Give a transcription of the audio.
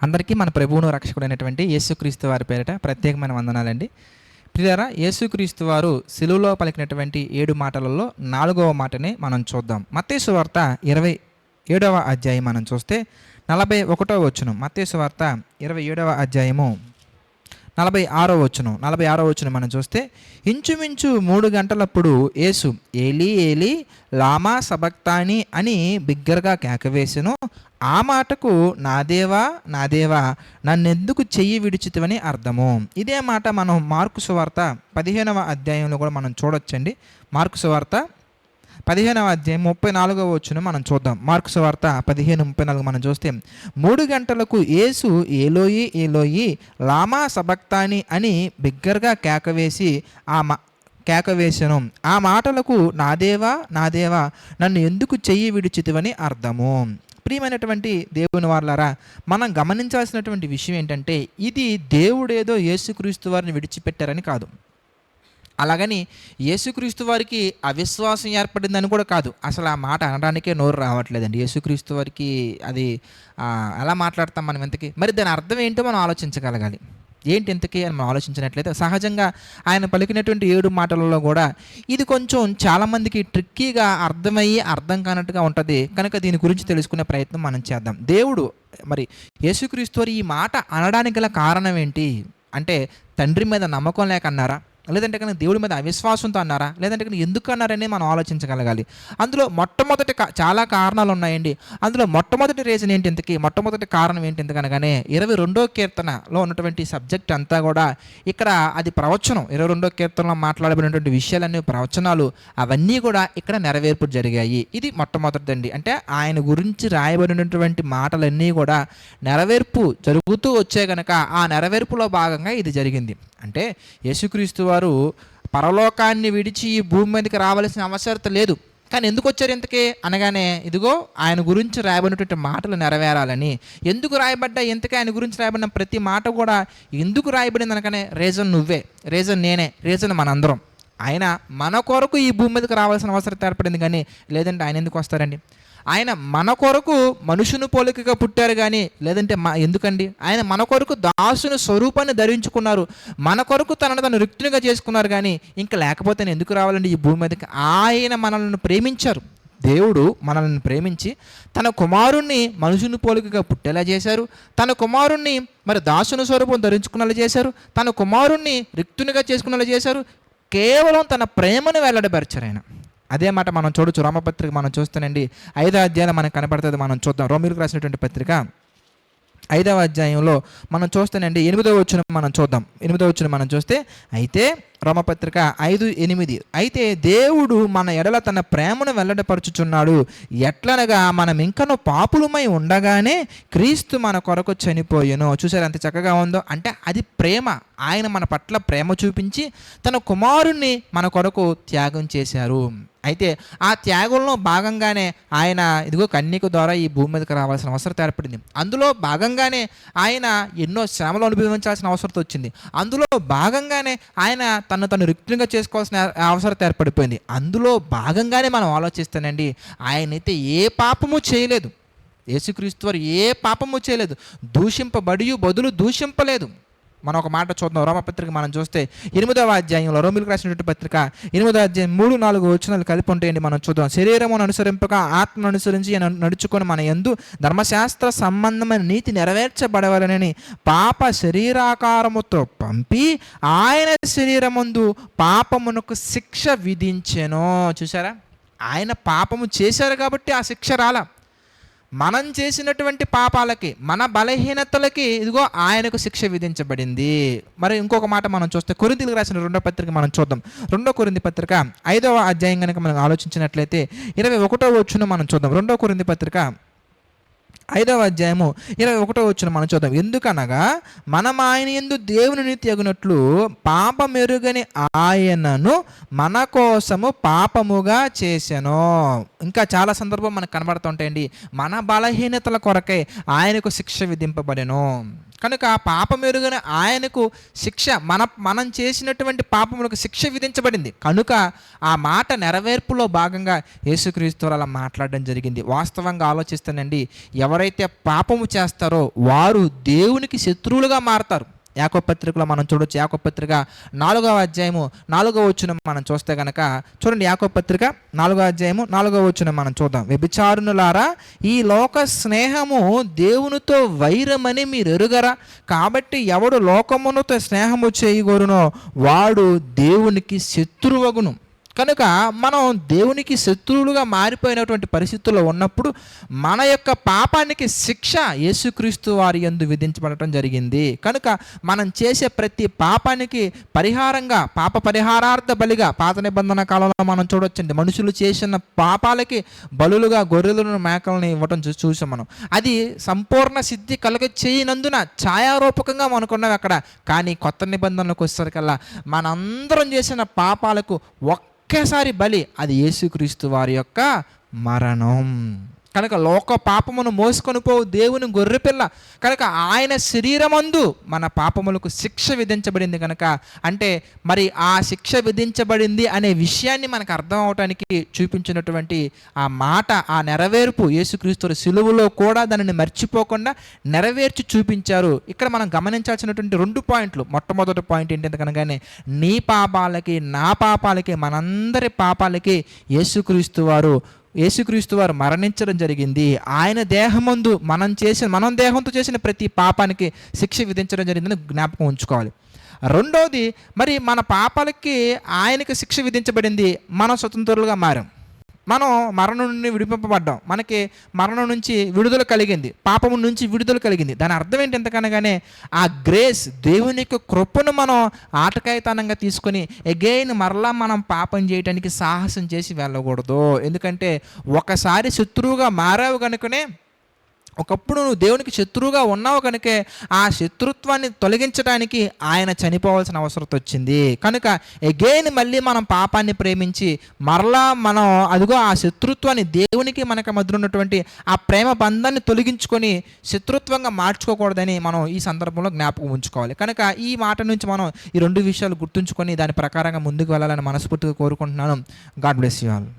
అందరికీ మన ప్రభువును రక్షకుడైనటువంటి యేసుక్రీస్తు వారి పేరిట ప్రత్యేకమైన వందనాలండి. ప్రియులారా, యేసుక్రీస్తు వారు సిలువలో పలికినటువంటి 7 మాటలలో 4వ మాటనే మనం చూద్దాం. మత్తయి సువార్త 27వ అధ్యాయం మనం చూస్తే 41వ వచనం. మత్తయి సువార్త 27వ అధ్యాయము 46వ వచనం మనం చూస్తే, ఇంచుమించు 3 గంటలప్పుడు యేసు ఏలీ ఏలీ లామా సబక్తాని అని బిగ్గరగా కేకవేసెను. ఆ మాటకు నా దేవా నా దేవా నన్నెందుకు చెయ్యి విడిచితివని అర్థము. ఇదే మాట మనం మార్కు సువార్త 15వ అధ్యాయంలో కూడా మనం చూడొచ్చండి. మార్కు సువార్త 15వ అధ్యాయం 34వ వచనం మనం చూద్దాం. మార్కు సువార్త 15:34 మనం చూస్తే, 3 గంటలకు యేసు ఏలోయి ఏలోయి లామా సబక్తాని అని బిగ్గరగా కేకవేసెను. ఆ మాటలకు నా దేవా నా దేవా నన్ను ఎందుకు చెయ్యి విడిచితివని అర్థము. ప్రియమైనటువంటి దేవుని వారలారా, మనం గమనించాల్సినటువంటి విషయం ఏంటంటే, ఇది దేవుడేదో యేసుక్రీస్తు వారిని విడిచిపెట్టారని కాదు, అలాగని యేసుక్రీస్తు వారికి అవిశ్వాసం ఏర్పడిందని కూడా కాదు. అసలు ఆ మాట అనడానికే నోరు రావట్లేదండి. యేసుక్రీస్తు వారికి అది ఎలా మాట్లాడతాం మనం ఇంతకీ? మరి దాని అర్థం ఏంటో మనం ఆలోచించగలగాలి. ఏంటి ఇంతకీ అని మనం ఆలోచించినట్లయితే, సహజంగా ఆయన పలికినటువంటి 7 మాటలలో కూడా ఇది కొంచెం చాలామందికి ట్రిక్కీగా అర్థమయ్యి అర్థం కానట్టుగా ఉంటుంది. కనుక దీని గురించి తెలుసుకునే ప్రయత్నం మనం చేద్దాం. దేవుడు మరి యేసుక్రీస్తు వారు ఈ మాట అనడానికి గల కారణం ఏంటి అంటే, తండ్రి మీద నమ్మకం లేక అన్నారా, లేదంటే కనుక దేవుడి మీద అవిశ్వాసంతో అన్నారా, లేదంటే కనుక ఎందుకు అన్నారని మనం ఆలోచించగలగాలి. అందులో మొట్టమొదటి చాలా కారణాలు ఉన్నాయండి. అందులో మొట్టమొదటి రీజన్ ఏంటి ఇంతకీ, మొట్టమొదటి కారణం ఏంటి ఎందుకనగానే 22వ కీర్తనలో ఉన్నటువంటి సబ్జెక్ట్ అంతా కూడా ఇక్కడ అది ప్రవచనం. 22వ కీర్తనలో మాట్లాడబడినటువంటి విషయాలన్నీ ప్రవచనాలు, అవన్నీ కూడా ఇక్కడ నెరవేర్పు జరిగాయి. ఇది మొట్టమొదటిదండి. అంటే ఆయన గురించి రాయబడినటువంటి మాటలన్నీ కూడా నెరవేర్పు జరుగుతూ వచ్చే కనుక ఆ నెరవేర్పులో భాగంగా ఇది జరిగింది. అంటే యేసుక్రీస్తు వారు పరలోకాన్ని విడిచి ఈ భూమి మీదకి రావాల్సిన అవసరం లేదు. కానీ ఎందుకు వచ్చారు ఇంతకీ అనగానే, ఇదిగో ఆయన గురించి రాయబడినటువంటి మాటలు నెరవేరాలని. ఎందుకు రాయబడ్డా ఇంతకీ ఆయన గురించి రాయబడిన ప్రతి మాట కూడా ఎందుకు రాయబడింది అనగానే, రీజన్ నువ్వే, రీజన్ నేనే, రీజన్ మనందరం. ఆయన మన కొరకు ఈ భూమి మీదకి రావాల్సిన అవసరం ఏర్పడింది, కానీ లేదంటే ఆయన ఎందుకు వస్తారండి? ఆయన మన కొరకు మనుషుని పోలికగా పుట్టారు, కానీ లేదంటే ఎందుకండి? ఆయన మన కొరకు దాసుని స్వరూపాన్ని ధరించుకున్నారు, మన కొరకు తనను రిక్తునిగా చేసుకున్నారు, కానీ ఇంకా లేకపోతే ఎందుకు రావాలండి ఈ భూమి మీదకి? ఆయన మనల్ని ప్రేమించారు. దేవుడు మనల్ని ప్రేమించి తన కుమారుణ్ణి మనుషుని పోలికగా పుట్టేలా చేశారు. తన కుమారుణ్ణి మరి దాసుని స్వరూపం ధరించుకునేలా చేశారు. తన కుమారుణ్ణి రిక్తునిగా చేసుకునేలా చేశారు. కేవలం తన ప్రేమను వెల్లడిపరిచారు ఆయన. అదే మాట మనం చూడొచ్చు. రోమపత్రిక మనం చూస్తానండి, 5వ అధ్యాయంలో మనకు కనపడుతుంది. మనం చూద్దాం. రోమీయులకు రాసినటువంటి పత్రిక 5వ అధ్యాయంలో మనం చూస్తానండి 8వ వచనం మనం చూద్దాం. 8వ వచనం మనం చూస్తే, అయితే రోమపత్రిక 5:8, అయితే దేవుడు మన ఎడల తన ప్రేమను వెల్లడిపరుచుచున్నాడు, ఎట్లనగా మనం ఇంకనూ పాపులమై ఉండగానే క్రీస్తు మన కొరకు చనిపోయెను. చూసారు ఎంత చక్కగా ఉందో? అంటే అది ప్రేమ. ఆయన మన పట్ల ప్రేమ చూపించి తన కుమారుణ్ణి మన కొరకు త్యాగం చేశారు. అయితే ఆ త్యాగంలో భాగంగానే ఆయన ఇదిగో కన్యక ద్వారా ఈ భూమి మీదకి రావాల్సిన అవసరం ఏర్పడింది. అందులో భాగంగానే ఆయన ఎన్నో శ్రమలు అనుభవించాల్సిన అవసరం వచ్చింది. అందులో భాగంగానే ఆయన తను రిక్తునిగా చేసుకోవాల్సిన అవసరం ఏర్పడిపోయింది. అందులో భాగంగానే మనం ఆలోచిస్తానండి, ఆయనైతే ఏ పాపము చేయలేదు. యేసుక్రీస్తు వారు ఏ పాపము చేయలేదు, దూషింపబడి బదులు దూషింపలేదు. మనం ఒక మాట చూద్దాం. రోమపత్రిక మనం చూస్తే 8వ అధ్యాయంలో, రోమీయులకు రాసినటువంటి పత్రిక 8వ అధ్యాయం 3-4 వచనాలు కలిపి ఉంటాయండి. మనం చూద్దాం. శరీరమును అనుసరింపక ఆత్మను అనుసరించి నడుచుకొని మన యందు ధర్మశాస్త్ర సంబంధమైన నీతి నెరవేర్చబడవలనని పాప శరీరాకారముతో పంపి ఆయన శరీరమందు పాపమునకు శిక్ష విధించెను. చూసారా? ఆయన పాపము చేశారు కాబట్టి ఆ శిక్ష రాలా. మనం చేసినటువంటి పాపాలకి, మన బలహీనతలకి ఇదిగో ఆయనకు శిక్ష విధించబడింది. మరి ఇంకొక మాట మనం చూస్తే, కొరింథీయులకు రాసిన 2వ పత్రిక మనం చూద్దాం. 2వ కొరింథీ పత్రిక 5వ అధ్యాయం కనుక మనం ఆలోచించినట్లయితే 21వ వచనం మనం చూద్దాం. 2వ కొరింథీ పత్రిక 5వ అధ్యాయము 21వ వచనం మనం చూద్దాం. ఎందుకనగా మనం ఆయన యందు దేవుని నీతి అగునట్లు పాపమెరుగని ఆయనను మన కోసము పాపముగా చేసెను. ఇంకా చాలా సందర్భం మనకు కనబడుతుంటాయండి. మన బలహీనతల కొరకై ఆయనకు శిక్ష విధింపబడెను. కనుక ఆ పాపమెరుగని ఆయనకు శిక్ష మనం చేసినటువంటి పాపములకు శిక్ష విధించబడింది. కనుక ఆ మాట నెరవేర్పులో భాగంగా యేసుక్రీస్తు అలా మాట్లాడడం జరిగింది. వాస్తవంగా ఆలోచిస్తానండి, ఎవరైతే పాపము చేస్తారో వారు దేవునికి శత్రువులుగా మారతారు. యాకోబు పత్రికలో మనం చూడొచ్చు. యాకోబు పత్రిక 4వ అధ్యాయము 4వ వచనం మనం చూస్తే కనుక చూడండి. యాకోబు పత్రిక 4వ అధ్యాయము 4వ వచనం మనం చూద్దాం. వ్యభిచారులారా, ఈ లోక స్నేహము దేవునితో వైరమని మీరు ఎరుగరా? కాబట్టి ఎవడు లోకమునతో స్నేహము చేయగోరునో వాడు దేవునికి శత్రువగును. కనుక మనం దేవునికి శత్రువులుగా మారిపోయినటువంటి పరిస్థితుల్లో ఉన్నప్పుడు మన యొక్క పాపానికి శిక్ష యేసుక్రీస్తు వారి యందు విధించబడటం జరిగింది. కనుక మనం చేసే ప్రతి పాపానికి పరిహారంగా, పాప పరిహారార్థ బలిగా పాత నిబంధన కాలంలో మనం చూడొచ్చండి. మనుషులు చేసిన పాపాలకి బలులుగా గొర్రెలను మేకలను ఇవ్వటం చూసాం మనం. అది సంపూర్ణ సిద్ధి కలుగ చేయనందున ఛాయారూపకంగా మనకున్నవి అక్కడ. కానీ కొత్త నిబంధనలకు వచ్చేసరికల్లా మనందరం చేసిన పాపాలకు ఒకేసారి బలి, అది యేసుక్రీస్తు వారి యొక్క మరణం. కనుక లోక పాపమును మోసుకొని పోవు దేవుని గొర్రెపిల్ల. కనుక ఆయన శరీరమందు మన పాపములకు శిక్ష విధించబడింది. కనుక అంటే మరి ఆ శిక్ష విధించబడింది అనే విషయాన్ని మనకు అర్థం అవటానికి చూపించినటువంటి ఆ మాట, ఆ నెరవేర్పు యేసుక్రీస్తు సిలువలో కూడా దానిని మర్చిపోకుండా నెరవేర్చి చూపించారు. ఇక్కడ మనం గమనించాల్సినటువంటి 2 పాయింట్లు. మొట్టమొదటి పాయింట్ ఏంటంటే కనుకనే నీ పాపాలకి నా పాపాలకి మనందరి పాపాలకి యేసుక్రీస్తు వారు మరణించడం జరిగింది. ఆయన దేహమందు మనం దేహంతో చేసిన ప్రతి పాపానికి శిక్ష విధించడం జరిగిందని జ్ఞాపకం ఉంచుకోవాలి. రెండవది, మరి మన పాపాలకి ఆయనకి శిక్ష విధించబడింది, మనం స్వతంత్రులుగా మారాం. మనం మరణం నుండి విడిపింపబడ్డాం. మనకి మరణం నుంచి విడుదల కలిగింది, పాపము నుంచి విడుదల కలిగింది. దాని అర్థం ఏంటి? ఎంతకనగానే ఆ గ్రేస్, దేవుని యొక్క కృపను మనం ఆటకాయితనంగా తీసుకొని అగైన్ మరలా మనం పాపం చేయడానికి సాహసం చేసి వెళ్ళకూడదు. ఎందుకంటే ఒకసారి శత్రువుగా మారావు కనుకనే, ఒకప్పుడు నువ్వు దేవునికి శత్రువుగా ఉన్నావు కనుకే ఆ శత్రుత్వాన్ని తొలగించడానికి ఆయన చనిపోవాల్సిన అవసరం వచ్చింది. కనుక అగైన్ మళ్ళీ మనం పాపాన్ని ప్రేమించి మరలా మనం అదిగో ఆ శత్రుత్వాన్ని, దేవునికి మనకు మధ్య ఉన్నటువంటి ఆ ప్రేమ బంధాన్ని తొలగించుకొని శత్రుత్వంగా మార్చుకోకూడదని మనం ఈ సందర్భంలో జ్ఞాపకం ఉంచుకోవాలి. కనుక ఈ మాట నుంచి మనం ఈ 2 విషయాలు గుర్తుంచుకొని దాని ప్రకారంగా ముందుకు వెళ్ళాలని మనస్ఫూర్తిగా కోరుకుంటున్నాను. God bless you all.